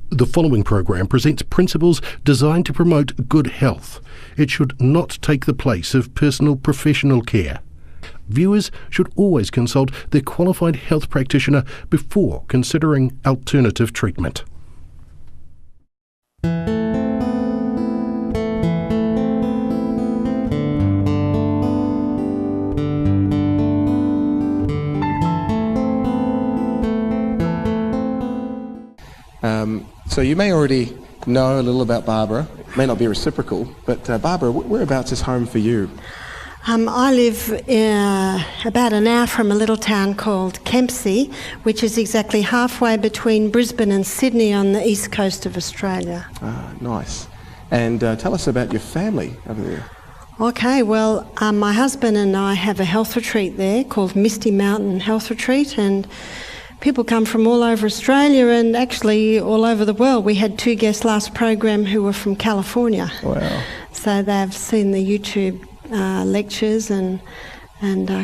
The following program presents principles designed to promote good health. It should not take the place of personal professional care. Viewers should always consult their qualified health practitioner before considering alternative treatment. So you may already know a little about Barbara. It may not be reciprocal, but Barbara, whereabouts is home for you? I live about an hour from a little town called Kempsey, which is exactly halfway between Brisbane and Sydney on the east coast of Australia. Ah, nice. And tell us about your family over there. Okay, well, my husband and I have a health retreat there called Misty Mountain Health Retreat, and people come from all over Australia and actually all over the world. We had 2 guests last program who were from California. Wow. So they've seen the YouTube lectures and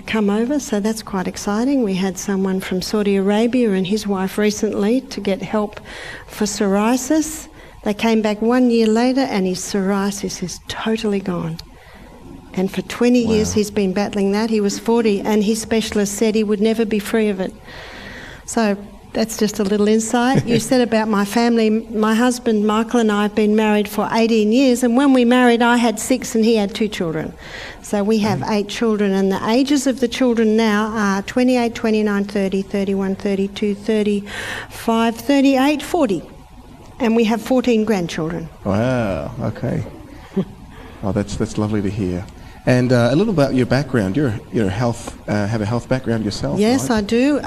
come over, so that's quite exciting. We had someone from Saudi Arabia and his wife recently to get help for psoriasis. They came back 1 year later and his psoriasis is totally gone. And for 20 years he's been battling that. He was 40 and his specialist said he would never be free of it. So that's just a little insight. You said about my family, my husband Michael and I have been married for 18 years, and when we married I had 6 and he had 2 children. So we have 8 children, and the ages of the children now are 28, 29, 30, 31, 32, 35, 38, 40. And we have 14 grandchildren. Wow, okay. Oh, that's lovely to hear. And a little about your background. You're have a health background yourself, Yes, right? I do.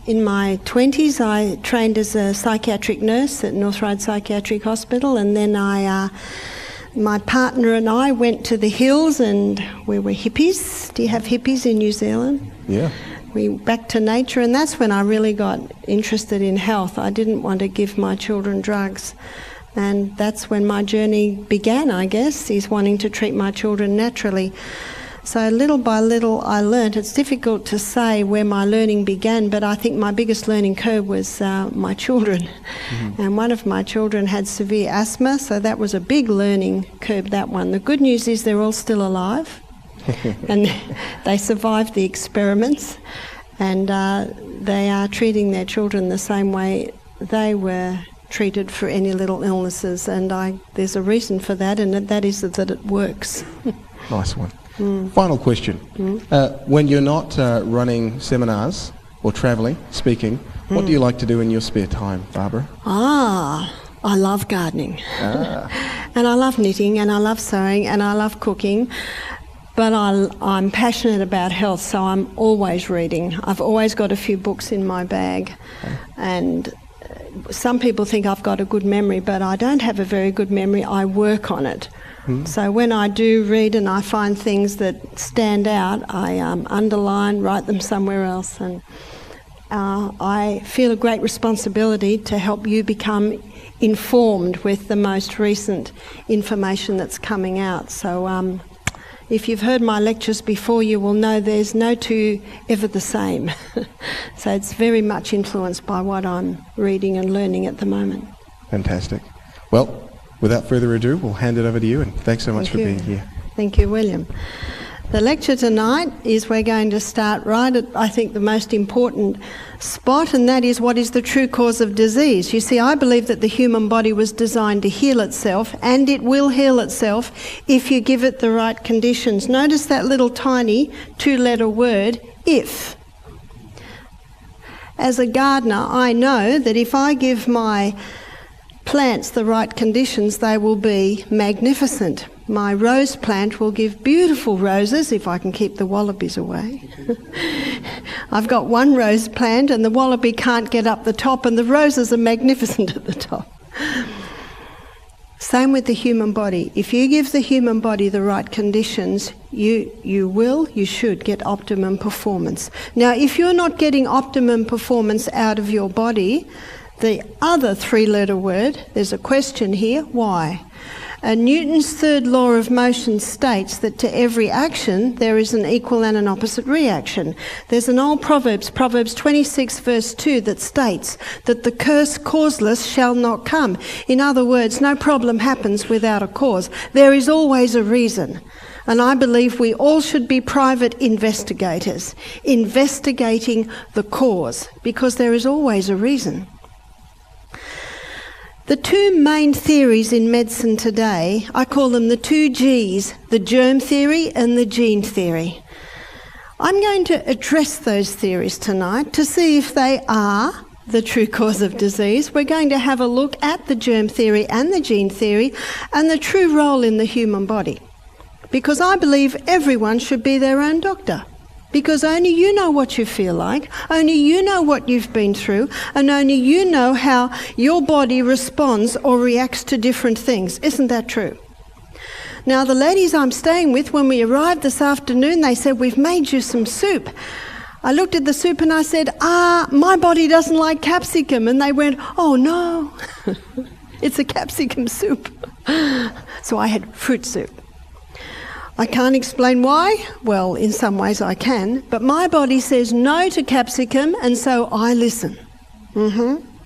In my 20s, I trained as a psychiatric nurse at North Ryde Psychiatric Hospital, and then my partner and I went to the hills, and we were hippies. Do you have hippies in New Zealand? Yeah. We back to nature, and that's when I really got interested in health. I didn't want to give my children drugs, and that's when my journey began, I guess, is wanting to treat my children naturally. So little by little I learnt. It's difficult to say where my learning began, but I think my biggest learning curve was my children. Mm-hmm. And one of my children had severe asthma, so that was a big learning curve, that one. The good news is they're all still alive and they survived the experiments, and they are treating their children the same way they were treated for any little illnesses, and there's a reason for that, and that is that it works. Nice one. Final question. When you're not running seminars or travelling, speaking, what do you like to do in your spare time, Barbara? I love gardening. And I love knitting, and I love sewing, and I love cooking. But I'm passionate about health, so I'm always reading. I've always got a few books in my bag. Okay. And some people think I've got a good memory, but I don't have a very good memory. I work on it. So when I do read and I find things that stand out, I underline, write them somewhere else, and I feel a great responsibility to help you become informed with the most recent information that's coming out. So if you've heard my lectures before, you will know there's no two ever the same. So it's very much influenced by what I'm reading and learning at the moment. Fantastic. Well, without further ado, we'll hand it over to you, and thanks so much for being here. Thank you, William. The lecture tonight is we're going to start right at, I think, the most important spot, and that is what is the true cause of disease. You see, I believe that the human body was designed to heal itself, and it will heal itself if you give it the right conditions. Notice that little tiny 2-letter word, if. As a gardener, I know that if I give my plants the right conditions, they will be magnificent. My rose plant will give beautiful roses if I can keep the wallabies away. I've got one rose plant and the wallaby can't get up the top, and the roses are magnificent at the top. Same with the human body. If you give the human body the right conditions, you should get optimum performance. Now, if you're not getting optimum performance out of your body, the other 3-letter word, there's a question here, why? And Newton's third law of motion states that to every action there is an equal and an opposite reaction. There's an old Proverbs 26 verse 2, that states that the curse causeless shall not come. In other words, no problem happens without a cause. There is always a reason. And I believe we all should be private investigators, investigating the cause, because there is always a reason. The two main theories in medicine today, I call them the two Gs, the germ theory and the gene theory. I'm going to address those theories tonight to see if they are the true cause of disease. We're going to have a look at the germ theory and the gene theory and the true role in the human body. Because I believe everyone should be their own doctor. Because only you know what you feel like, only you know what you've been through, and only you know how your body responds or reacts to different things. Isn't that true? Now, the ladies I'm staying with, when we arrived this afternoon, they said, "We've made you some soup." I looked at the soup and I said, my body doesn't like capsicum. And they went, "Oh no, it's a capsicum soup." So I had fruit soup. I can't explain why. Well, in some ways I can. But my body says no to capsicum, and so I listen.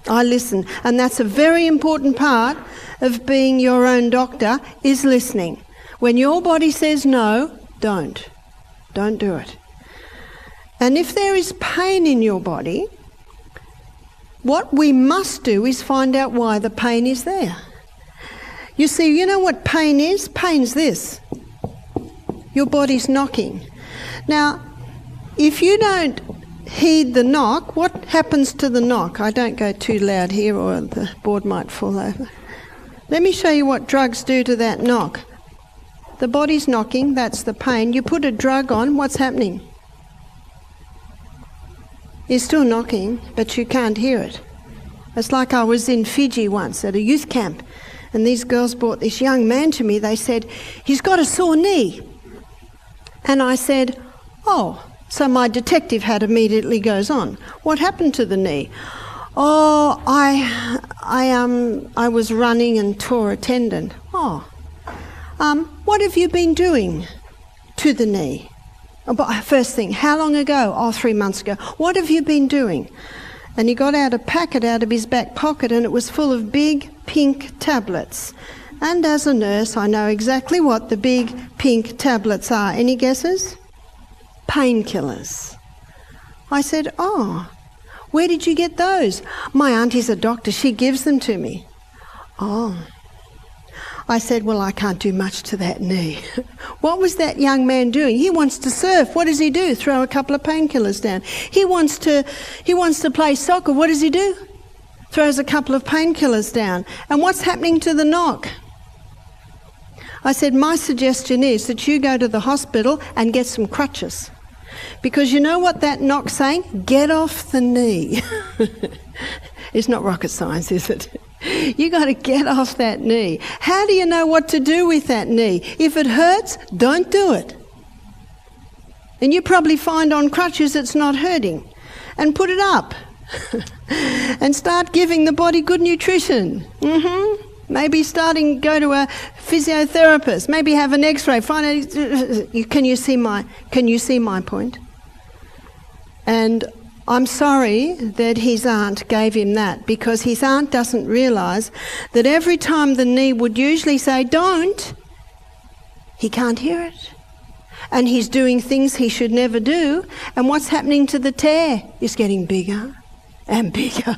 I listen. And that's a very important part of being your own doctor, is listening. When your body says no, don't do it. And if there is pain in your body, what we must do is find out why the pain is there. You see, you know what pain is? Pain's this. Your body's knocking. Now, if you don't heed the knock, what happens to the knock? I don't go too loud here or the board might fall over. Let me show you what drugs do to that knock. The body's knocking, that's the pain. You put a drug on, what's happening? You're still knocking, but you can't hear it. It's like I was in Fiji once at a youth camp, and these girls brought this young man to me. They said, "He's got a sore knee." And I said, "Oh," so my detective hat immediately goes on. "What happened to the knee?" "Oh, I was running and tore a tendon." "Oh, what have you been doing to the knee?" First thing, "How long ago?" "Oh, 3 months ago." "What have you been doing?" And he got out a packet out of his back pocket, and it was full of big pink tablets. And as a nurse, I know exactly what the big pink tablets are. Any guesses? Painkillers. I said, "Oh, where did you get those?" "My auntie's a doctor. She gives them to me." "Oh." I said, "Well, I can't do much to that knee." What was that young man doing? He wants to surf. What does he do? Throw a couple of painkillers down. He wants to play soccer. What does he do? Throws a couple of painkillers down. And what's happening to the knock? I said, my suggestion is that you go to the hospital and get some crutches. Because you know what that knock's saying? Get off the knee. It's not rocket science, is it? You got to get off that knee. How do you know what to do with that knee? If it hurts, don't do it. And you probably find on crutches it's not hurting. And put it up. And start giving the body good nutrition. Maybe go to a physiotherapist. Maybe have an X-ray. Can you see my point? And I'm sorry that his aunt gave him that, because his aunt doesn't realise that every time the knee would usually say don't, he can't hear it. And he's doing things he should never do. And what's happening to the tear is getting bigger and bigger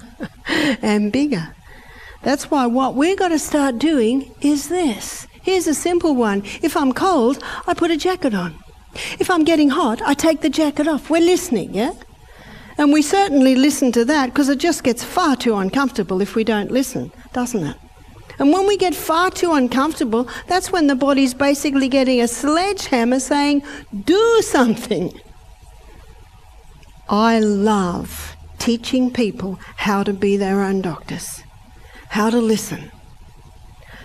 and bigger. That's why what we've got to start doing is this. Here's a simple one. If I'm cold, I put a jacket on. If I'm getting hot, I take the jacket off. We're listening, yeah? And we certainly listen to that, because it just gets far too uncomfortable if we don't listen, doesn't it? And when we get far too uncomfortable, that's when the body's basically getting a sledgehammer saying, do something. I love teaching people how to be their own doctors, how to listen.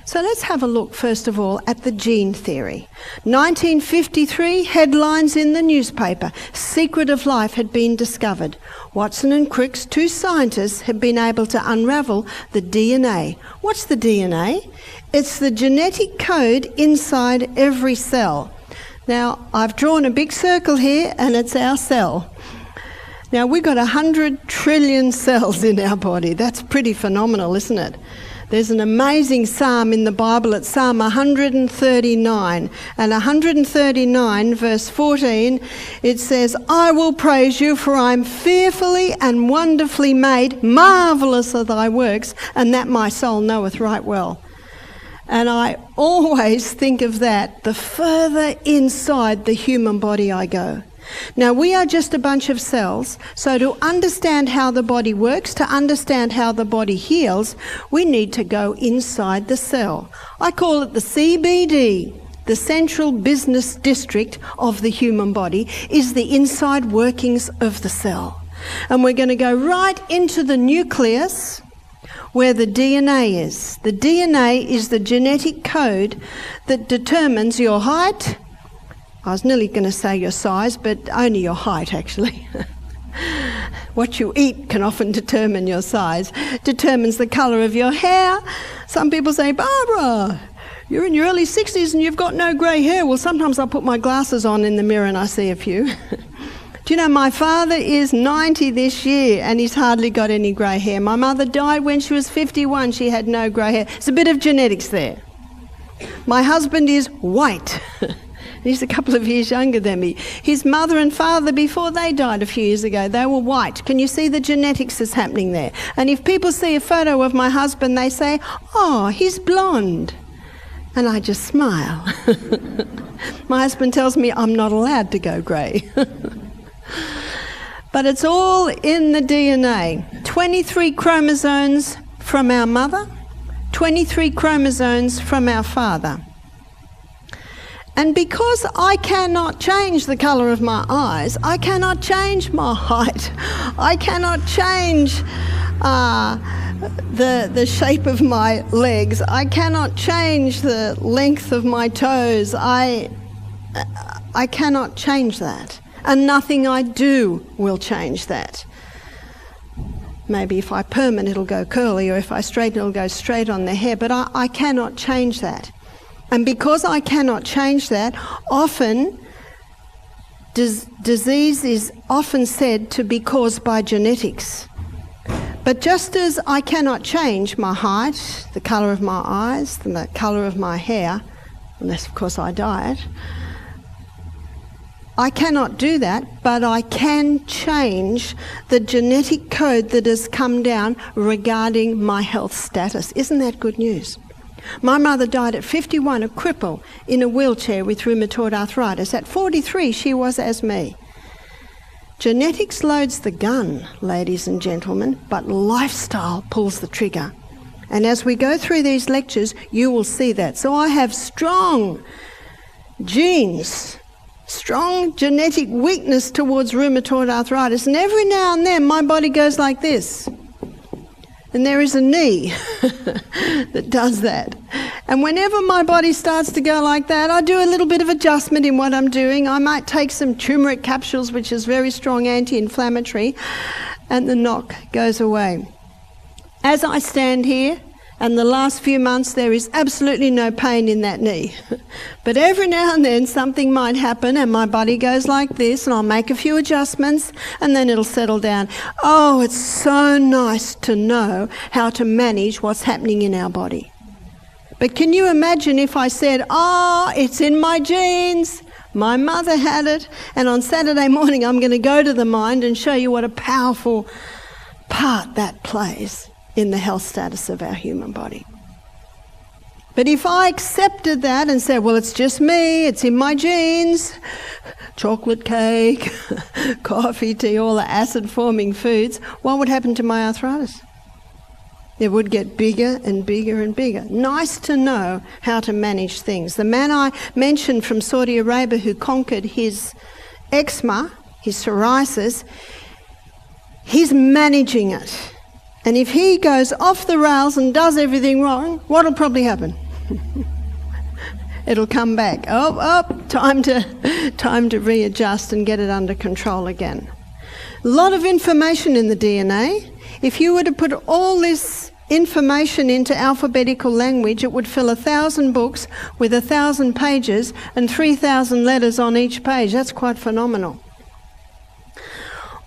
So let's have a look, first of all, at the gene theory. 1953, headlines in the newspaper. Secret of life had been discovered. Watson and Crick's, 2 scientists, have been able to unravel the DNA. What's the DNA? It's the genetic code inside every cell. Now, I've drawn a big circle here, and it's our cell. Now, we've got 100 trillion cells in our body. That's pretty phenomenal, isn't it? There's an amazing psalm in the Bible. It's Psalm 139. And 139, verse 14, it says, I will praise you, for I am fearfully and wonderfully made. Marvellous are thy works, and that my soul knoweth right well. And I always think of that, the further inside the human body I go. Now, we are just a bunch of cells, so to understand how the body works, to understand how the body heals, we need to go inside the cell. I call it the CBD, the central business district of the human body, is the inside workings of the cell. And we're going to go right into the nucleus, where the DNA is. The DNA is the genetic code that determines your height. I was nearly going to say your size, but only your height, actually. What you eat can often determine your size. Determines the colour of your hair. Some people say, Barbara, you're in your early 60s and you've got no grey hair. Well, sometimes I put my glasses on in the mirror and I see a few. Do you know, my father is 90 this year and he's hardly got any grey hair. My mother died when she was 51. She had no grey hair. It's a bit of genetics there. My husband is white. He's a couple of years younger than me. His mother and father, before they died a few years ago, they were white. Can you see the genetics that's happening there? And if people see a photo of my husband, they say, oh, he's blonde. And I just smile. My husband tells me I'm not allowed to go grey. But it's all in the DNA. 23 chromosomes from our mother, 23 chromosomes from our father. And because I cannot change the colour of my eyes, I cannot change my height, I cannot change the shape of my legs, I cannot change the length of my toes, I cannot change that. And nothing I do will change that. Maybe if I perm it, it'll go curly, or if I straighten it'll go straight on the hair, but I cannot change that. And because I cannot change that, often disease is often said to be caused by genetics. But just as I cannot change my height, the colour of my eyes, the colour of my hair, unless of course I dye it, I cannot do that, but I can change the genetic code that has come down regarding my health status. Isn't that good news? My mother died at 51, a cripple, in a wheelchair with rheumatoid arthritis. At 43, she was as me. Genetics loads the gun, ladies and gentlemen, but lifestyle pulls the trigger. And as we go through these lectures, you will see that. So I have strong genes, strong genetic weakness towards rheumatoid arthritis, and every now and then my body goes like this. And there is a knee that does that. And whenever my body starts to go like that, I do a little bit of adjustment in what I'm doing. I might take some turmeric capsules, which is very strong anti-inflammatory, and the knock goes away. As I stand here, and the last few months there is absolutely no pain in that knee. But every now and then something might happen and my body goes like this, and I'll make a few adjustments and then it'll settle down. Oh, it's so nice to know how to manage what's happening in our body. But can you imagine if I said, oh, it's in my genes, my mother had it, and on Saturday morning I'm going to go to the mind and show you what a powerful part that plays in the health status of our human body. But if I accepted that and said, well, it's just me, it's in my genes, chocolate cake, coffee, tea, all the acid-forming foods, what would happen to my arthritis? It would get bigger and bigger and bigger. Nice to know how to manage things. The man I mentioned from Saudi Arabia who conquered his eczema, his psoriasis, he's managing it. And if he goes off the rails and does everything wrong, what'll probably happen? It'll come back. Time to readjust and get it under control again. A lot of information in the DNA. If you were to put all this information into alphabetical language, it would fill 1,000 books with 1,000 pages and 3,000 letters on each page. That's quite phenomenal.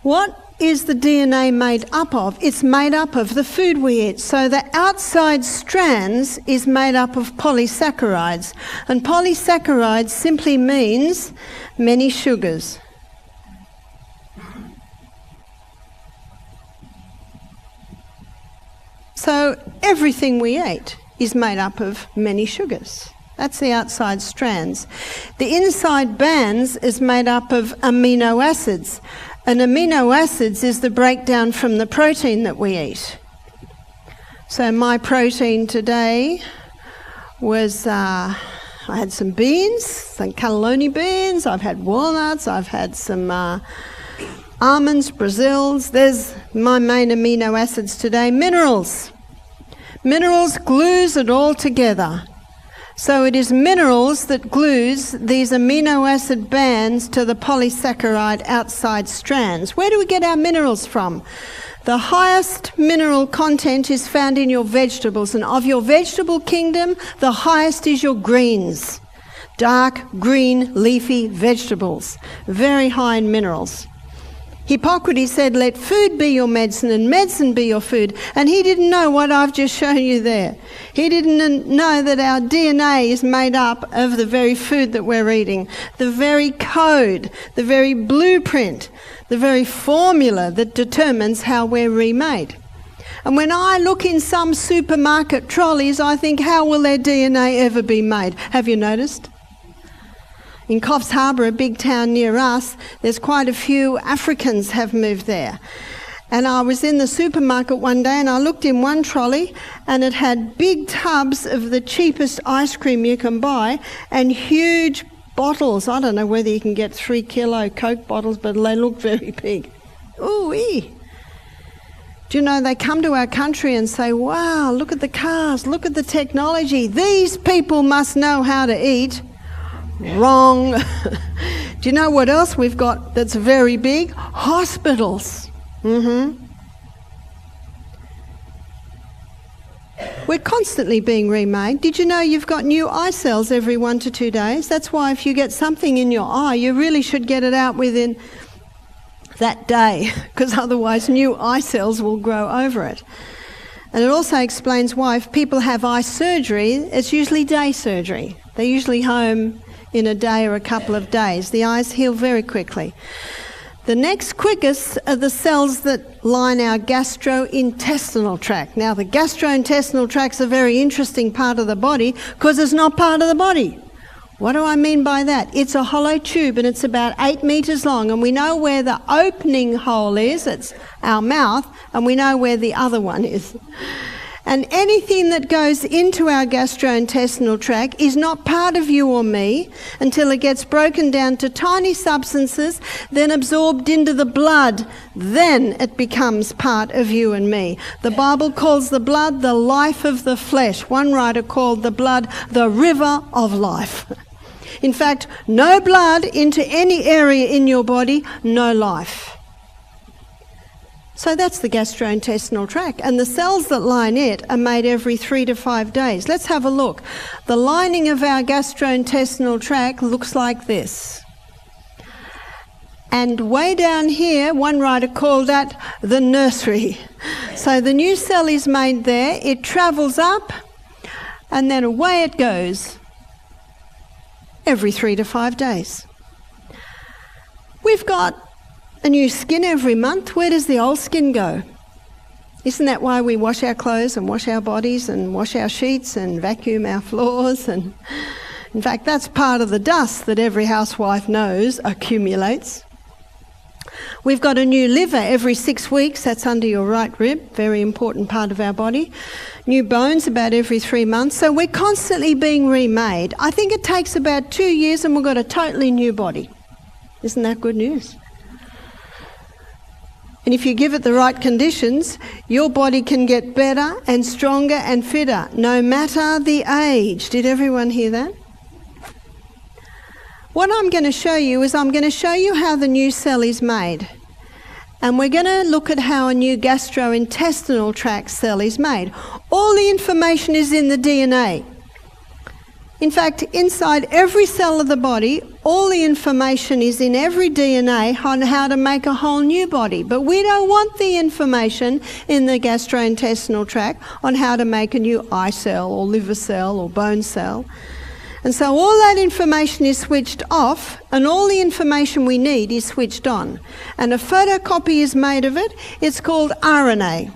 What is the DNA made up of? It's made up of the food we eat. So the outside strands is made up of polysaccharides. And polysaccharides simply means many sugars. So everything we eat is made up of many sugars. That's the outside strands. The inside bands is made up of amino acids. And amino acids is the breakdown from the protein that we eat. So my protein today was, I had some beans, some cannelloni beans, I've had walnuts, I've had some almonds, Brazils. There's my main amino acids today. Minerals. Minerals glues it all together. So it is minerals that glues these amino acid bands to the polysaccharide outside strands. Where do we get our minerals from? The highest mineral content is found in your vegetables, and of your vegetable kingdom, the highest is your greens. Dark, green, leafy vegetables. Very high in minerals. Hippocrates said, let food be your medicine and medicine be your food. And he didn't know what I've just shown you there. He didn't know that our DNA is made up of the very food that we're eating, the very code, the very blueprint, the very formula that determines how we're remade. And when I look in some supermarket trolleys, I think, how will their DNA ever be made? Have you noticed? In Coffs Harbour, a big town near us, there's quite a few Africans have moved there. And I was in the supermarket one day and I looked in one trolley and it had big tubs of the cheapest ice cream you can buy and huge bottles. I don't know whether you can get 3 kilo Coke bottles, but they look very big. Ooh-wee. Do you know, they come to our country and say, wow, look at the cars, look at the technology. These people must know how to eat. Wrong. Do you know what else we've got that's very big? Hospitals. We're constantly being remade. Did you know you've got new eye cells every 1 to 2 days? That's why if you get something in your eye, you really should get it out within that day, because otherwise new eye cells will grow over it. And it also explains why if people have eye surgery, it's usually day surgery. They're usually home in a day or a couple of days. The eyes heal very quickly. The next quickest are the cells that line our gastrointestinal tract. Now, the gastrointestinal tract's a very interesting part of the body because it's not part of the body. What do I mean by that? It's a hollow tube and it's about 8 metres long, and we know where the opening hole is, it's our mouth, and we know where the other one is. And anything that goes into our gastrointestinal tract is not part of you or me until it gets broken down to tiny substances, then absorbed into the blood. Then it becomes part of you and me. The Bible calls the blood the life of the flesh. One writer called the blood the river of life. In fact, no blood into any area in your body, no life. So that's the gastrointestinal tract, and the cells that line it are made every 3 to 5 days. Let's have a look. The lining of our gastrointestinal tract looks like this. And way down here, one writer called that the nursery. So the new cell is made there, it travels up, and then away it goes every 3 to 5 days. We've got a new skin every month. Where does the old skin go? Isn't that why we wash our clothes and wash our bodies and wash our sheets and vacuum our floors? And in fact, that's part of the dust that every housewife knows accumulates. We've got a new liver every 6 weeks. That's under your right rib, very important part of our body. New bones about every 3 months. So we're constantly being remade. I think it takes about 2 years and we've got a totally new body. Isn't that good news? And if you give it the right conditions, your body can get better and stronger and fitter, no matter the age. Did everyone hear that? What I'm going to show you is I'm going to show you how the new cell is made. And we're going to look at how a new gastrointestinal tract cell is made. All the information is in the DNA. In fact, inside every cell of the body, all the information is in every DNA on how to make a whole new body. But we don't want the information in the gastrointestinal tract on how to make a new eye cell or liver cell or bone cell. And so all that information is switched off, and all the information we need is switched on. And a photocopy is made of it. It's called RNA.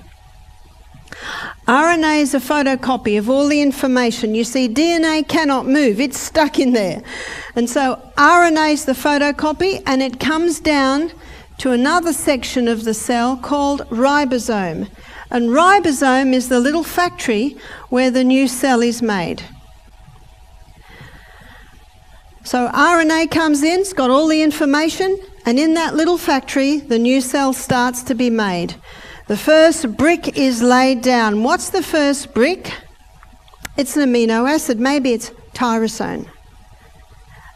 RNA is a photocopy of all the information. You see, DNA cannot move. It's stuck in there. And so RNA is the photocopy, and it comes down to another section of the cell called ribosome. And ribosome is the little factory where the new cell is made. So RNA comes in, it's got all the information, and in that little factory, the new cell starts to be made. The first brick is laid down. What's the first brick? It's an amino acid. Maybe it's tyrosine.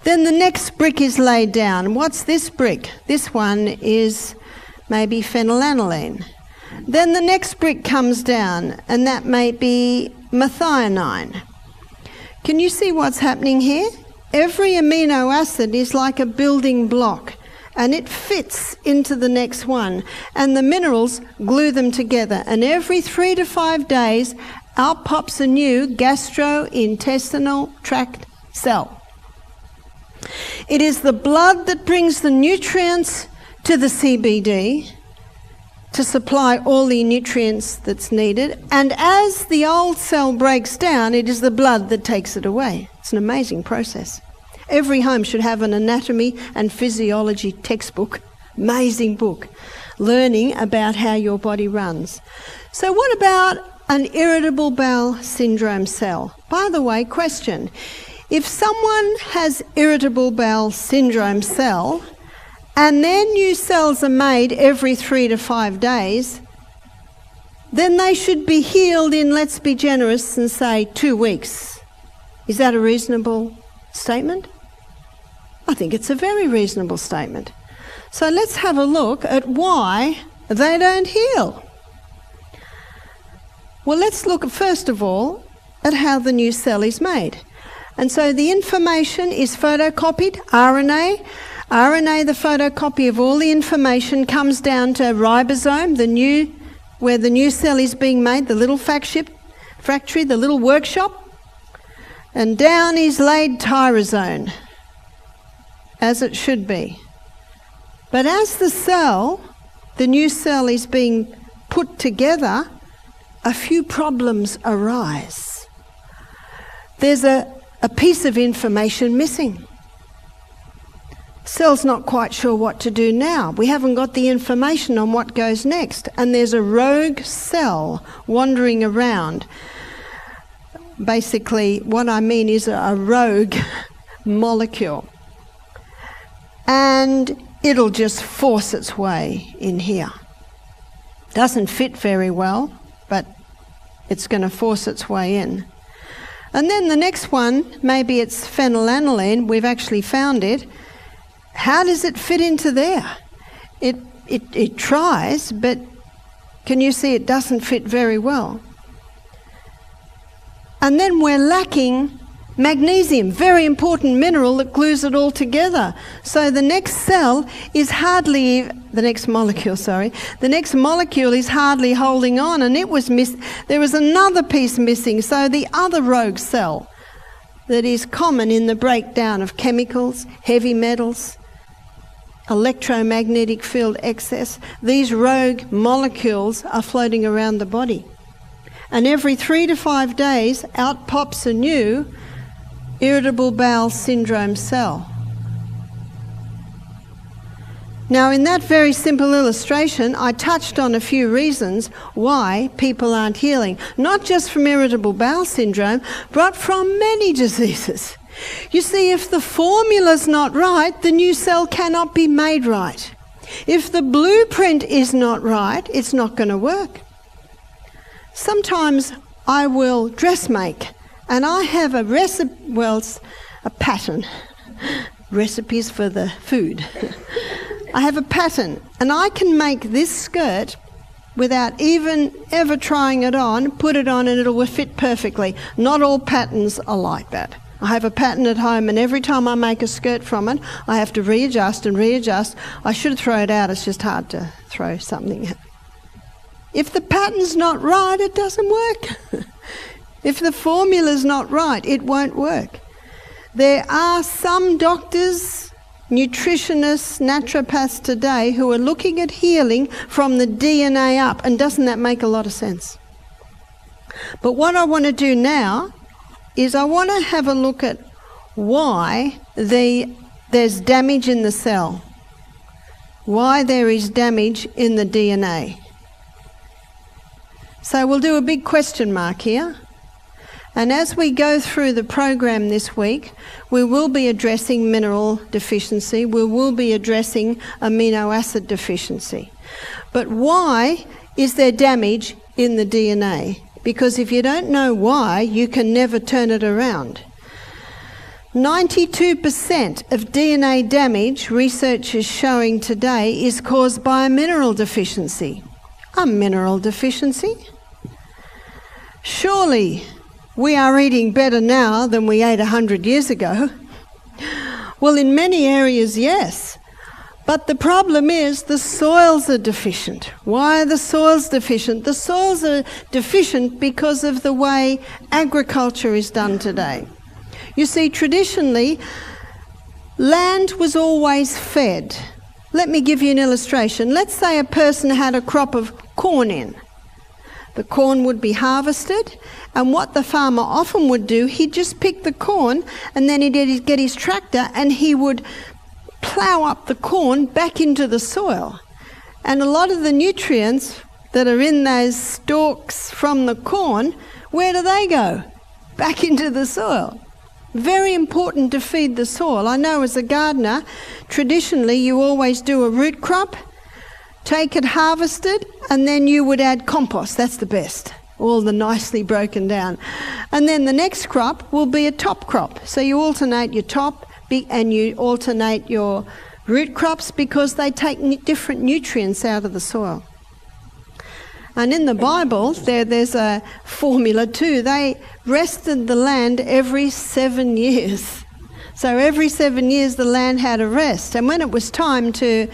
Then the next brick is laid down. What's this brick? This one is maybe phenylalanine. Then the next brick comes down, and that may be methionine. Can you see what's happening here? Every amino acid is like a building block, and it fits into the next one, and the minerals glue them together. And every 3 to 5 days, out pops a new gastrointestinal tract cell. It is the blood that brings the nutrients to the CBD to supply all the nutrients that's needed, and as the old cell breaks down, it is the blood that takes it away. It's an amazing process. Every home should have an anatomy and physiology textbook, amazing book, learning about how your body runs. So what about an irritable bowel syndrome cell? By the way, question, if someone has irritable bowel syndrome cell and their new cells are made every 3 to 5 days, then they should be healed in, let's be generous and say, 2 weeks. Is that a reasonable statement? I think it's a very reasonable statement. So let's have a look at why they don't heal. Well, let's look first of all at how the new cell is made. And so the information is photocopied, RNA. RNA, the photocopy of all the information, comes down to ribosome, where the new cell is being made, the little factory, the little workshop. And down is laid tyrosine, as it should be. But as the new cell is being put together, a few problems arise. There's a piece of information missing. Cell's not quite sure what to do now. We haven't got the information on what goes next. And there's a rogue cell wandering around. Basically, what I mean is a rogue molecule. And it'll just force its way in here. Doesn't fit very well, but it's going to force its way in. And then the next one, maybe it's phenylalanine, we've actually found it. How does it fit into there? It tries, but can you see it doesn't fit very well? And then we're lacking magnesium, very important mineral that glues it all together. So the next cell is hardly, the next molecule is hardly holding on, and there was another piece missing. So the other rogue cell that is common in the breakdown of chemicals, heavy metals, electromagnetic field excess, these rogue molecules are floating around the body. And every 3 to 5 days, out pops a new irritable bowel syndrome cell. Now, in that very simple illustration, I touched on a few reasons why people aren't healing, not just from irritable bowel syndrome, but from many diseases. You see, if the formula's not right, the new cell cannot be made right. If the blueprint is not right, it's not going to work. Sometimes I will dress make, and I have a recipe, well, it's a pattern. Recipes for the food. I have a pattern, and I can make this skirt without even ever trying it on, put it on, and it will fit perfectly. Not all patterns are like that. I have a pattern at home, and every time I make a skirt from it, I have to readjust and readjust. I should throw it out, it's just hard to throw something out. If the pattern's not right, it doesn't work. If the formula's not right, it won't work. There are some doctors, nutritionists, naturopaths today who are looking at healing from the DNA up, and doesn't that make a lot of sense? But what I want to do now is I want to have a look at why there's damage in the cell, why there is damage in the DNA. So we'll do a big question mark here. And as we go through the program this week, we will be addressing mineral deficiency, we will be addressing amino acid deficiency. But why is there damage in the DNA? Because if you don't know why, you can never turn it around. 92% of DNA damage, research is showing today, is caused by a mineral deficiency. A mineral deficiency? Surely we are eating better now than we ate 100 years ago. Well, in many areas, yes. But the problem is the soils are deficient. Why are the soils deficient? The soils are deficient because of the way agriculture is done today. You see, traditionally, land was always fed. Let me give you an illustration. Let's say a person had a crop of corn in. The corn would be harvested, and what the farmer often would do, he'd just pick the corn, and then he'd get his tractor and he would plough up the corn back into the soil. And a lot of the nutrients that are in those stalks from the corn, where do they go? Back into the soil. Very important to feed the soil. I know as a gardener, traditionally you always do a root crop, take it harvested, and then you would add compost. That's the best, all the nicely broken down. And then the next crop will be a top crop. So you alternate your top and you alternate your root crops because they take different nutrients out of the soil. And in the Bible, there's a formula too. They rested the land every 7 years. So every 7 years the land had a rest. And when it was time to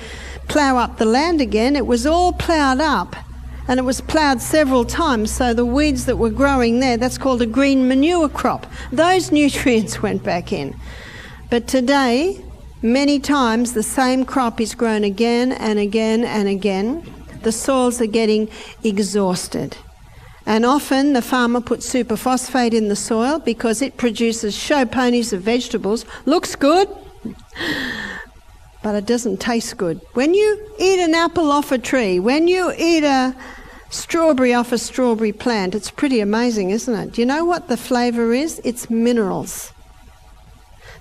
plough up the land again, it was all ploughed up, and it was ploughed several times, so the weeds that were growing there, that's called a green manure crop. Those nutrients went back in. But today, many times the same crop is grown again and again and again. The soils are getting exhausted. And often the farmer puts superphosphate in the soil because it produces show ponies of vegetables. Looks good, but it doesn't taste good. When you eat an apple off a tree, when you eat a strawberry off a strawberry plant, it's pretty amazing, isn't it? Do you know what the flavour is? It's minerals.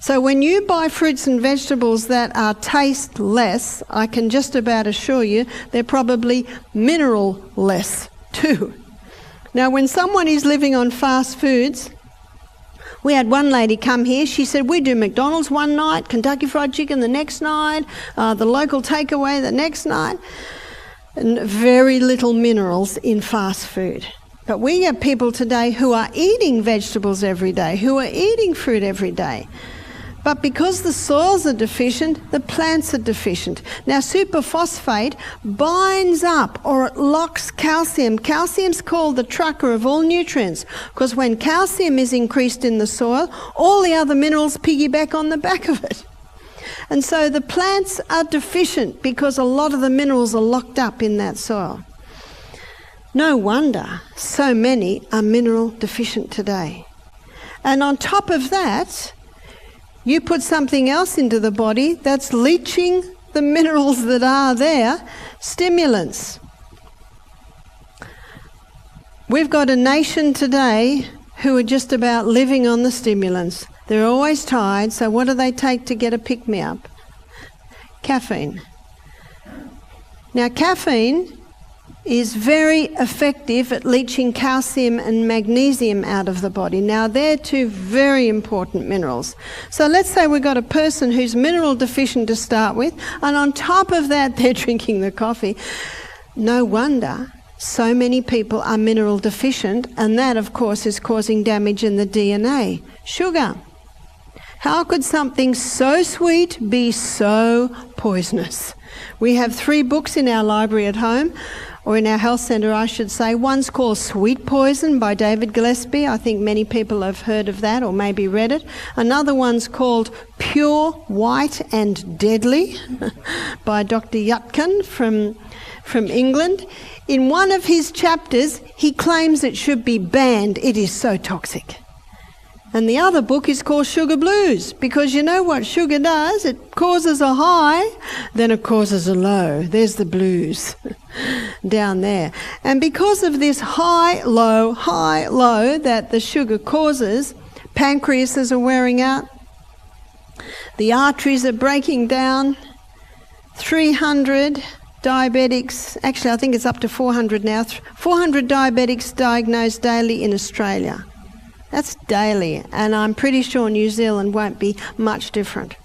So when you buy fruits and vegetables that are tasteless, I can just about assure you they're probably mineral-less too. Now, when someone is living on fast foods, we had one lady come here, she said, we do McDonald's one night, Kentucky Fried Chicken the next night, the local takeaway the next night, and very little minerals in fast food. But we have people today who are eating vegetables every day, who are eating fruit every day. But because the soils are deficient, the plants are deficient. Now, superphosphate binds up or it locks calcium. Calcium's called the trucker of all nutrients because when calcium is increased in the soil, all the other minerals piggyback on the back of it. And so the plants are deficient because a lot of the minerals are locked up in that soil. No wonder so many are mineral deficient today. And on top of that, you put something else into the body that's leaching the minerals that are there, stimulants. We've got a nation today who are just about living on the stimulants. They're always tired, so what do they take to get a pick-me-up? Caffeine. Now, caffeine is very effective at leaching calcium and magnesium out of the body. Now, they're two very important minerals. So let's say we've got a person who's mineral deficient to start with, and on top of that, they're drinking the coffee. No wonder so many people are mineral deficient, and that, of course, is causing damage in the DNA. Sugar. How could something so sweet be so poisonous? We have 3 books in our library at home, or in our health centre, I should say. One's called Sweet Poison by David Gillespie. I think many people have heard of that or maybe read it. Another one's called Pure, White and Deadly by Dr. Yutkin from England. In one of his chapters, he claims it should be banned. It is so toxic. And the other book is called Sugar Blues, because you know what sugar does? It causes a high, then it causes a low. There's the blues down there. And because of this high, low that the sugar causes, pancreases are wearing out, the arteries are breaking down, 300 diabetics, actually I think it's up to 400 now, 400 diabetics diagnosed daily in Australia. That's daily, and I'm pretty sure New Zealand won't be much different.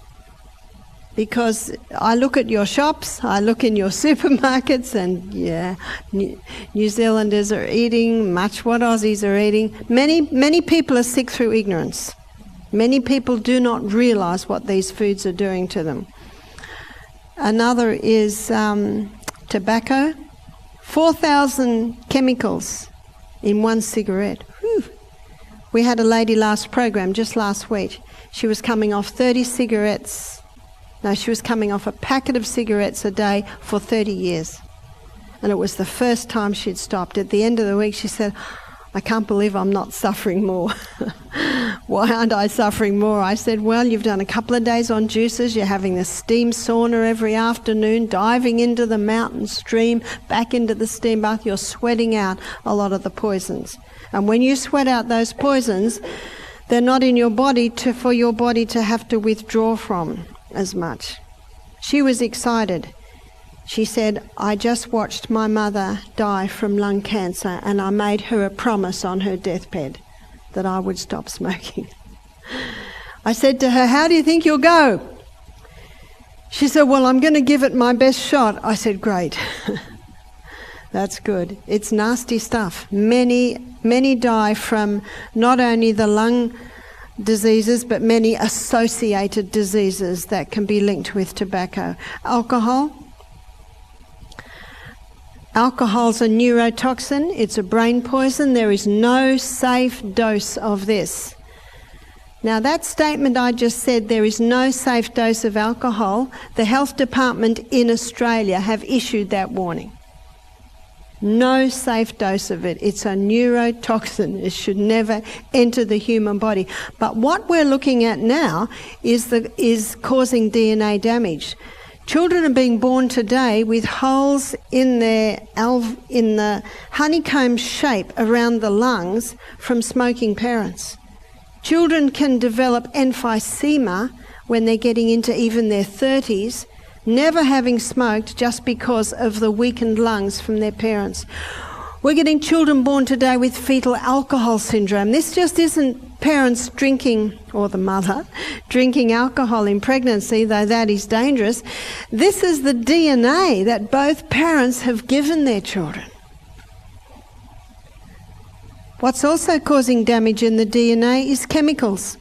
Because I look at your shops, I look in your supermarkets, and yeah, New Zealanders are eating much what Aussies are eating. Many people are sick through ignorance. Many people do not realise what these foods are doing to them. Another is tobacco. 4,000 chemicals in one cigarette. Whew. We had a lady just last week. She was coming off 30 cigarettes. No, she was coming off a packet of cigarettes a day for 30 years. And it was the first time she'd stopped. At the end of the week, she said, I can't believe I'm not suffering more. Why aren't I suffering more? I said, well, you've done a couple of days on juices. You're having the steam sauna every afternoon, diving into the mountain stream, back into the steam bath. You're sweating out a lot of the poisons. And when you sweat out those poisons, they're not in your body for your body to have to withdraw from as much. She was excited. She said, I just watched my mother die from lung cancer, and I made her a promise on her deathbed that I would stop smoking. I said to her, how do you think you'll go? She said, well, I'm going to give it my best shot. I said, great. That's good. It's nasty stuff. Many die from not only the lung diseases, but many associated diseases that can be linked with tobacco. Alcohol's a neurotoxin. It's a brain poison. There is no safe dose of this. Now, that statement I just said, there is no safe dose of alcohol, the health department in Australia have issued that warning. No safe dose of it. It's a neurotoxin. It should never enter the human body. But what we're looking at now is causing DNA damage. Children are being born today with holes in the honeycomb shape around the lungs from smoking parents. Children can develop emphysema when they're getting into even their 30s, never having smoked just because of the weakened lungs from their parents. We're getting children born today with fetal alcohol syndrome. This just isn't parents drinking, or the mother, drinking alcohol in pregnancy, though that is dangerous. This is the DNA that both parents have given their children. What's also causing damage in the DNA is chemicals.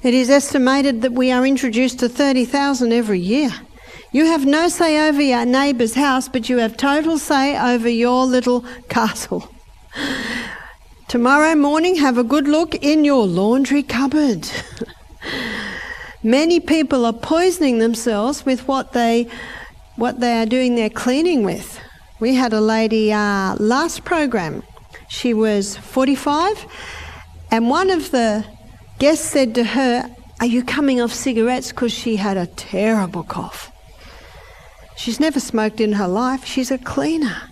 It is estimated that we are introduced to 30,000 every year. You have no say over your neighbour's house, but you have total say over your little castle. Tomorrow morning, have a good look in your laundry cupboard. Many people are poisoning themselves with what they are doing their cleaning with. We had a lady last program. She was 45, and one of the guests said to her, are you coming off cigarettes? Because she had a terrible cough. She's never smoked in her life. She's a cleaner.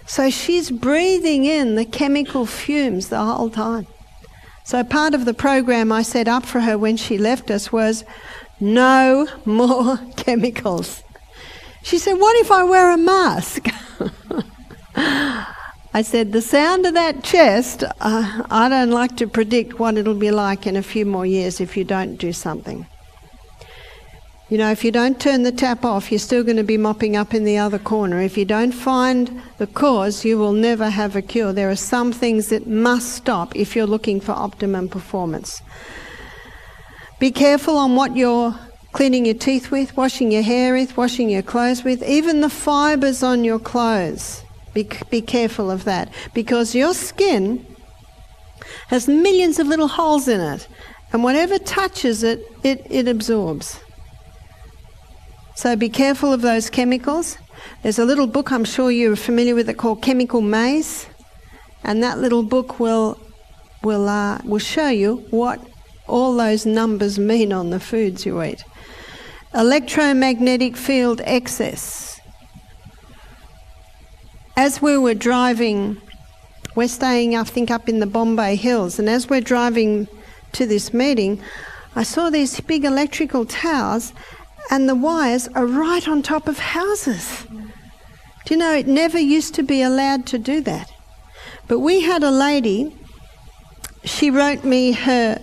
So she's breathing in the chemical fumes the whole time. So part of the program I set up for her when she left us was, No more chemicals. She said, what if I wear a mask? I said, the sound of that chest, I don't like to predict what it'll be like in a few more years if you don't do something. You know, if you don't turn the tap off, you're still going to be mopping up in the other corner. If you don't find the cause, you will never have a cure. There are some things that must stop if you're looking for optimum performance. Be careful on what you're cleaning your teeth with, washing your hair with, washing your clothes with, even the fibres on your clothes. Be careful of that, because your skin has millions of little holes in it, and whatever touches it, it absorbs. So be careful of those chemicals. There's a little book, I'm sure you're familiar with it, called Chemical Maze, and that little book will show you what all those numbers mean on the foods you eat. Electromagnetic field excess. As we were driving, we're staying, I think, up in the Bombay Hills, and as we're driving to this meeting, I saw these big electrical towers, and the wires are right on top of houses. Do you know, it never used to be allowed to do that. But we had a lady, she sent me her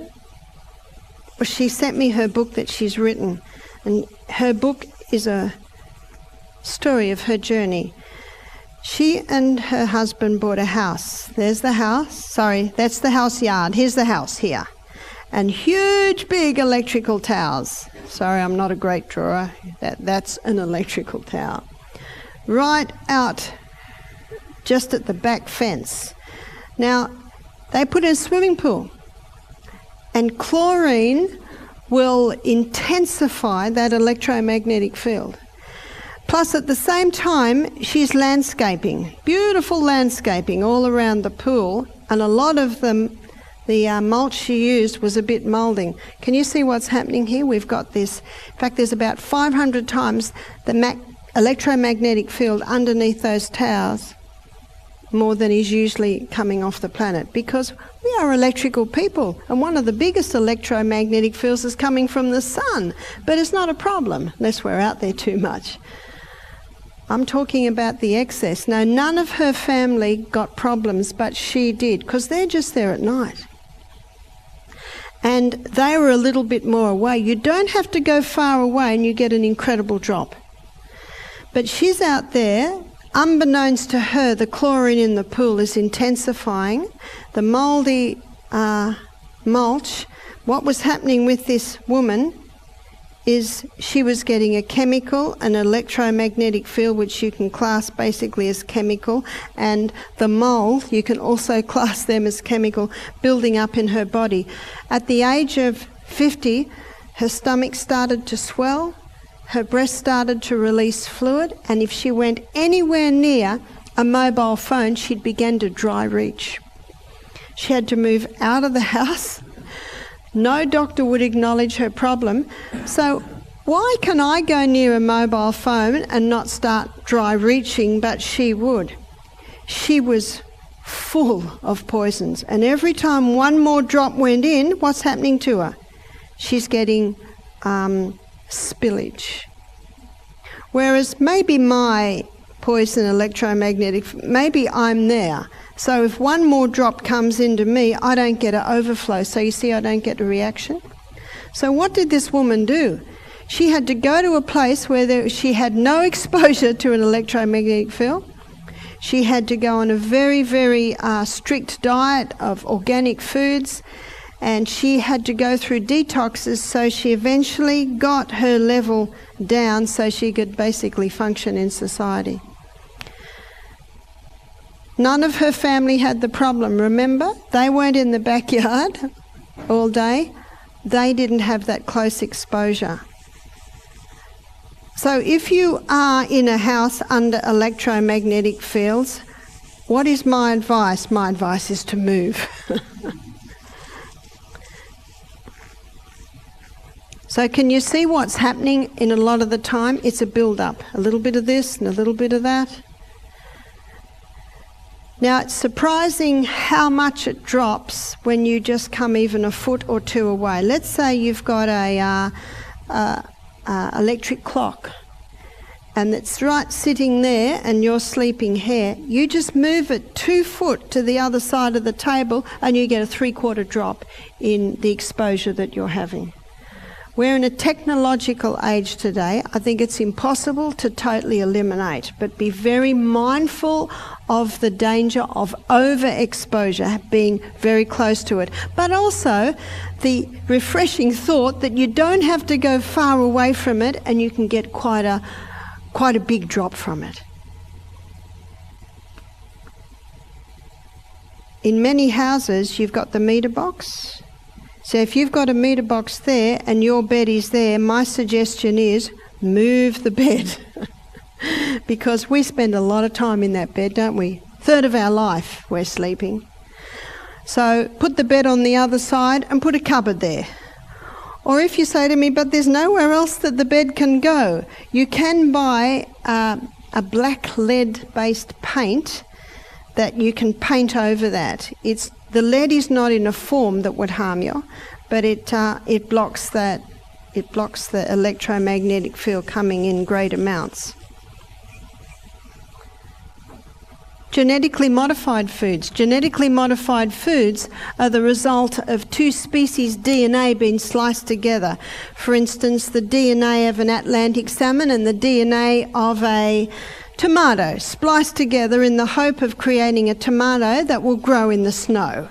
book that she's written, and her book is a story of her journey. She and her husband bought a house. There's the house. Sorry, that's the house yard. Here's the house here. And huge, big electrical towers. Sorry, I'm not a great drawer. That's an electrical tower. Right out, just at the back fence. Now, they put in a swimming pool. And chlorine will intensify that electromagnetic field. Plus, at the same time, she's landscaping, beautiful landscaping all around the pool, and a lot of them, the mulch she used was a bit moulding. Can you see what's happening here? We've got this, in fact, there's about 500 times the electromagnetic field underneath those towers, more than is usually coming off the planet, because we are electrical people, and one of the biggest electromagnetic fields is coming from the sun, but it's not a problem unless we're out there too much. I'm talking about the excess. Now, none of her family got problems, but she did, because they're just there at night. And they were a little bit more away. You don't have to go far away and you get an incredible drop. But she's out there. Unbeknownst to her, the chlorine in the pool is intensifying. The mouldy mulch, what was happening with this woman is she was getting a chemical, an electromagnetic field, which you can class basically as chemical, and the mould, you can also class them as chemical, building up in her body. At the age of 50, her stomach started to swell, her breast started to release fluid, and if she went anywhere near a mobile phone, she'd begin to dry reach. She had to move out of the house. No doctor would acknowledge her problem. So why can I go near a mobile phone and not start dry reaching, but she would? She was full of poisons, and every time one more drop went in, what's happening to her? She's getting spillage. Whereas maybe my poison electromagnetic, maybe I'm there. So if one more drop comes into me, I don't get an overflow. So you see, I don't get a reaction. So what did this woman do? She had to go to a place where she had no exposure to an electromagnetic field. She had to go on a very, very strict diet of organic foods, and she had to go through detoxes, so she eventually got her level down so she could basically function in society. None of her family had the problem. Remember, they weren't in the backyard all day. They didn't have that close exposure. So if you are in a house under electromagnetic fields, what is my advice? My advice is to move. So can you see what's happening in a lot of the time? It's a build-up. A little bit of this and a little bit of that. Now, it's surprising how much it drops when you just come even a foot or two away. Let's say you've got a electric clock, and it's right sitting there and you're sleeping here, you just move it 2 foot to the other side of the table and you get a 3/4 drop in the exposure that you're having. We're in a technological age today. I think it's impossible to totally eliminate, but be very mindful of the danger of overexposure, being very close to it. But also the refreshing thought that you don't have to go far away from it and you can get quite a big drop from it. In many houses, you've got the meter box. So if you've got a meter box there and your bed is there, my suggestion is move the bed. Because we spend a lot of time in that bed, don't we? 1/3 of our life we're sleeping. So put the bed on the other side and put a cupboard there. Or if you say to me, but there's nowhere else that the bed can go, you can buy a black lead-based paint that you can paint over that. The lead is not in a form that would harm you, but it blocks that. It blocks the electromagnetic field coming in great amounts. Genetically modified foods. Genetically modified foods are the result of 2 species' DNA being sliced together. For instance, the DNA of an Atlantic salmon and the DNA of a tomato spliced together in the hope of creating a tomato that will grow in the snow.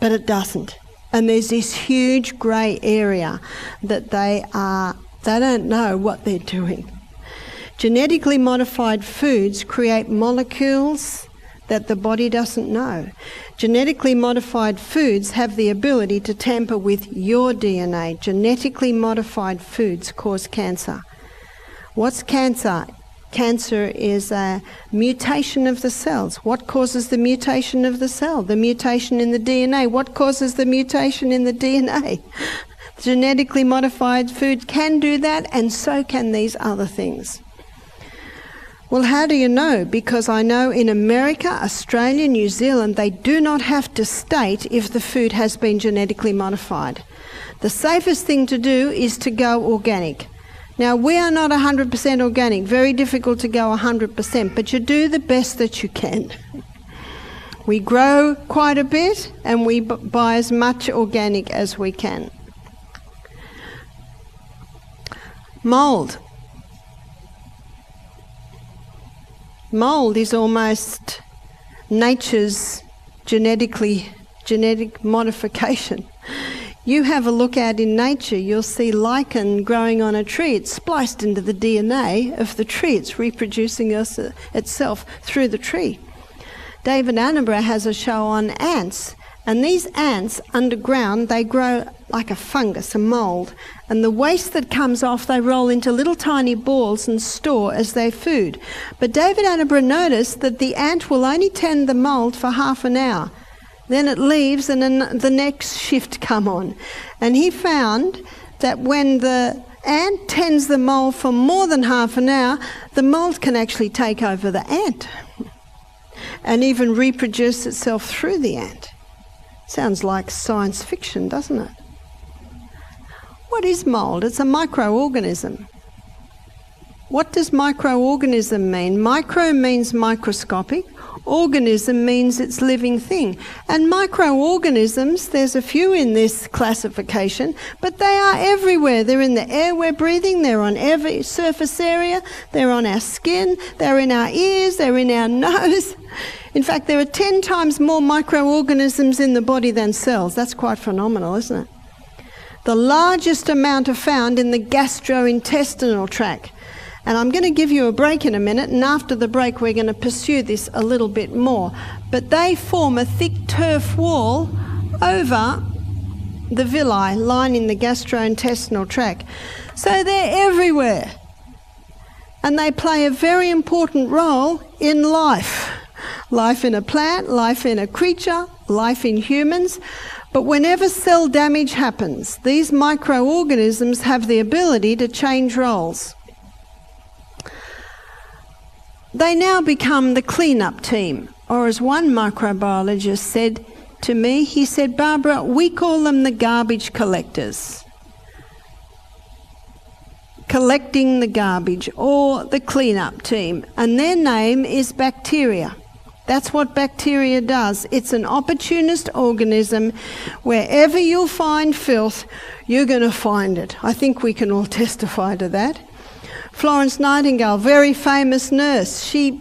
But it doesn't. And there's this huge grey area that they don't know what they're doing. Genetically modified foods create molecules that the body doesn't know. Genetically modified foods have the ability to tamper with your DNA. Genetically modified foods cause cancer. What's cancer? Cancer is a mutation of the cells. What causes the mutation of the cell? The mutation in the DNA. What causes the mutation in the DNA? Genetically modified food can do that, and so can these other things. Well, how do you know? Because I know in America, Australia, New Zealand, they do not have to state if the food has been genetically modified. The safest thing to do is to go organic. Now, we are not 100% organic, very difficult to go 100%, but you do the best that you can. We grow quite a bit and we buy as much organic as we can. Mould. Mould is almost nature's genetic modification. You have a look out in nature, you'll see lichen growing on a tree. It's spliced into the DNA of the tree. It's reproducing itself through the tree. David Attenborough has a show on ants, and these ants underground, they grow like a fungus, a mould, and the waste that comes off they roll into little tiny balls and store as their food. But David Attenborough noticed that the ant will only tend the mould for half an hour. Then it leaves and then the next shift come on. And he found that when the ant tends the mould for more than half an hour, the mould can actually take over the ant and even reproduce itself through the ant. Sounds like science fiction, doesn't it? What is mould? It's a microorganism. What does microorganism mean? Micro means microscopic. Organism means it's living thing. And microorganisms, there's a few in this classification, but they are everywhere. They're in the air we're breathing, they're on every surface area, they're on our skin, they're in our ears, they're in our nose. In fact, there are 10 times more microorganisms in the body than cells. That's quite phenomenal, isn't it? The largest amount are found in the gastrointestinal tract. And I'm going to give you a break in a minute, and after the break we're going to pursue this a little bit more. But they form a thick turf wall over the villi lining the gastrointestinal tract. So they're everywhere. And they play a very important role in life. Life in a plant, life in a creature, life in humans. But whenever cell damage happens, these microorganisms have the ability to change roles. They now become the clean-up team, or as one microbiologist said to me, he said, "Barbara, we call them the garbage collectors." collecting the garbage or the clean-up team, and their name is bacteria. That's what bacteria does. It's an opportunist organism. Wherever you'll find filth, you're going to find it. I think we can all testify to that. Florence Nightingale, very famous nurse, she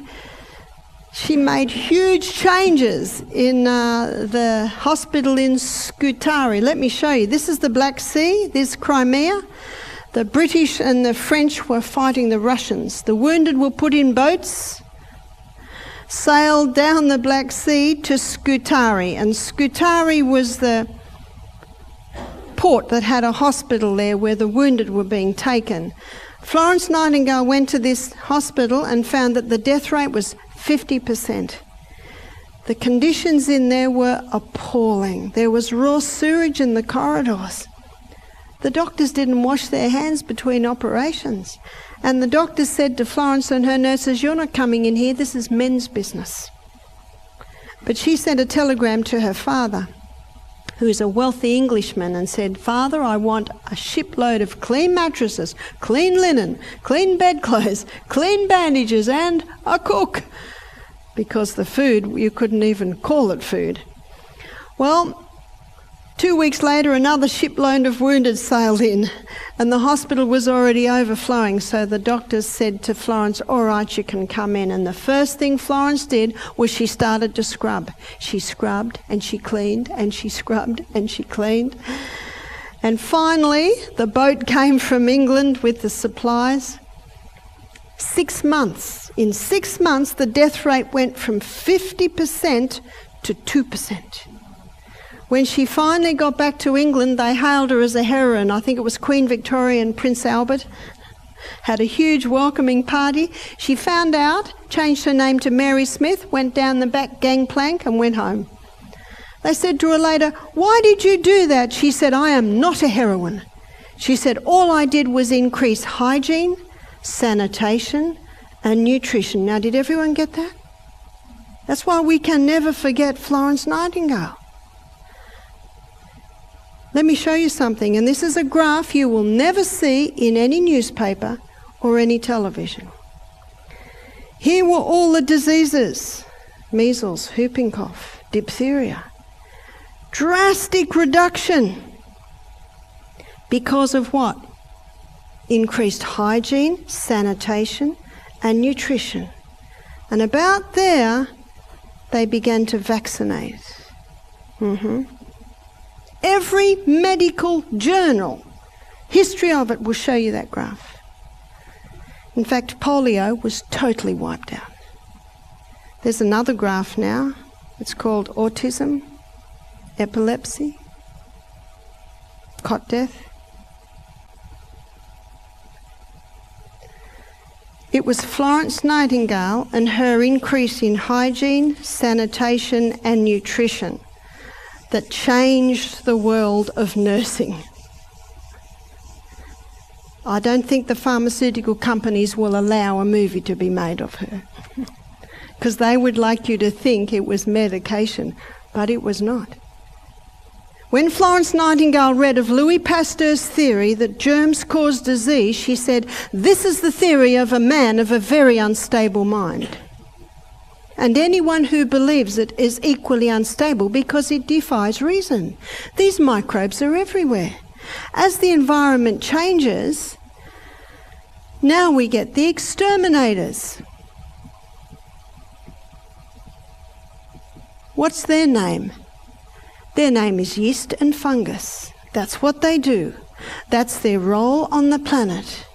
made huge changes in the hospital in Scutari. Let me show you. This is the Black Sea. This is Crimea. The British and the French were fighting the Russians. The wounded were put in boats, sailed down the Black Sea to Scutari. And Scutari was the port that had a hospital there where the wounded were being taken. Florence Nightingale went to this hospital and found that the death rate was 50%. The conditions in there were appalling. There was raw sewage in the corridors. The doctors didn't wash their hands between operations. And the doctors said to Florence and her nurses, "You're not coming in here, this is men's business." But she sent a telegram to her father, who is a wealthy Englishman, and said, "Father, I want a shipload of clean mattresses, clean linen, clean bedclothes, clean bandages, and a cook." Because the food, you couldn't even call it food. Well, 2 weeks later, another shipload of wounded sailed in, and the hospital was already overflowing, so the doctors said to Florence, "All right, you can come in." And the first thing Florence did was she started to scrub. She scrubbed and she cleaned and she scrubbed and she cleaned. And finally, the boat came from England with the supplies. 6 months. In 6 months, the death rate went from 50% to 2%. When she finally got back to England, they hailed her as a heroine. I think it was Queen Victoria and Prince Albert. Had a huge welcoming party. She found out, changed her name to Mary Smith, went down the back gangplank and went home. They said to her later, "Why did you do that?" She said, "I am not a heroine." She said, "All I did was increase hygiene, sanitation, and nutrition." Now, did everyone get that? That's why we can never forget Florence Nightingale. Let me show you something, and this is a graph you will never see in any newspaper or any television. Here were all the diseases: measles, whooping cough, diphtheria. Drastic reduction. Because of what? Increased hygiene, sanitation, and nutrition. And about there, they began to vaccinate. Every medical journal, history of it, will show you that graph. In fact, polio was totally wiped out. There's another graph now. It's called autism, epilepsy, cot death. It was Florence Nightingale and her increase in hygiene, sanitation, and nutrition that changed the world of nursing. I don't think the pharmaceutical companies will allow a movie to be made of her, because they would like you to think it was medication, but it was not. When Florence Nightingale read of Louis Pasteur's theory that germs cause disease, she said, "This is the theory of a man of a very unstable mind. And anyone who believes it is equally unstable because it defies reason. These microbes are everywhere. As the environment changes, now we get the exterminators." What's their name? Their name is yeast and fungus. That's what they do. That's their role on the planet.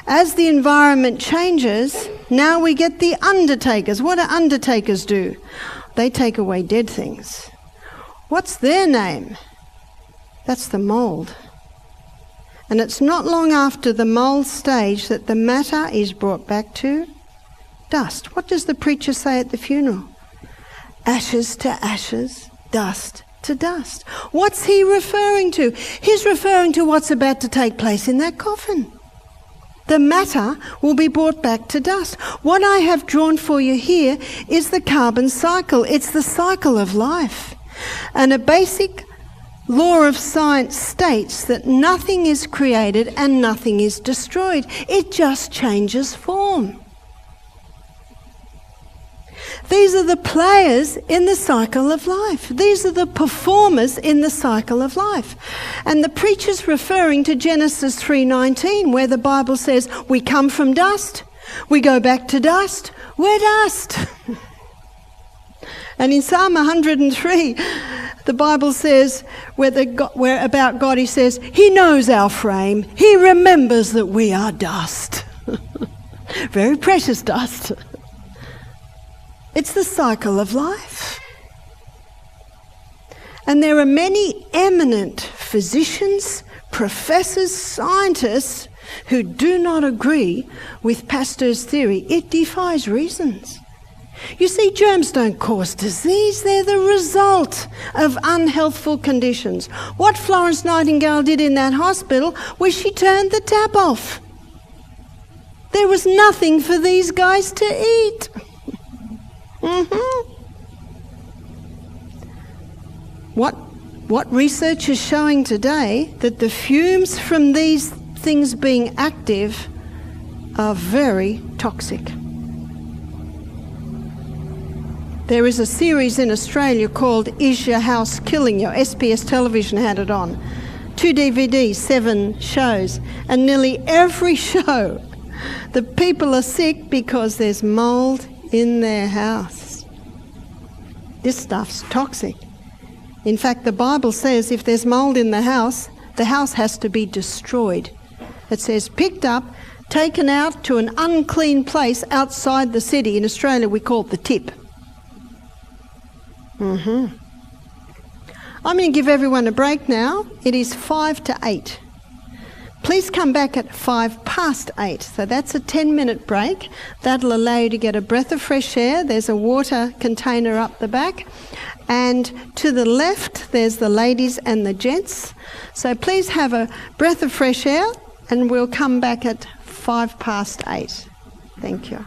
As the environment changes, now we get the undertakers. What do undertakers do? They take away dead things. What's their name? That's the mould. And it's not long after the mould stage that the matter is brought back to dust. What does the preacher say at the funeral? Ashes to ashes, dust to dust. What's he referring to? He's referring to what's about to take place in that coffin. The matter will be brought back to dust. What I have drawn for you here is the carbon cycle. It's the cycle of life. And a basic law of science states that nothing is created and nothing is destroyed. It just changes form. These are the players in the cycle of life. These are the performers in the cycle of life. And the preacher's referring to Genesis 3:19, where the Bible says, we come from dust, we go back to dust, we're dust. And in Psalm 103, the Bible says, where about God, he says, he knows our frame, he remembers that we are dust. Very precious dust. It's the cycle of life. And there are many eminent physicians, professors, scientists who do not agree with Pasteur's theory. It defies reasons. You see, germs don't cause disease. They're the result of unhealthful conditions. What Florence Nightingale did in that hospital was she turned the tap off. There was nothing for these guys to eat. What research is showing today, that the fumes from these things being active are very toxic. There is a series in Australia called Is Your House Killing You? SBS television had it on. 2 DVDs, 7 shows, and nearly every show the people are sick because there's mould in their house. This stuff's toxic. In fact, the Bible says if there's mould in the house has to be destroyed. It says picked up, taken out to an unclean place outside the city. In Australia we call it the tip. I'm going to give everyone a break now. It is 5 to 8. Please come back at 5 past 8. So that's a 10-minute break. That'll allow you to get a breath of fresh air. There's a water container up the back. And to the left, there's the ladies and the gents. So please have a breath of fresh air, and we'll come back at 5 past 8. Thank you.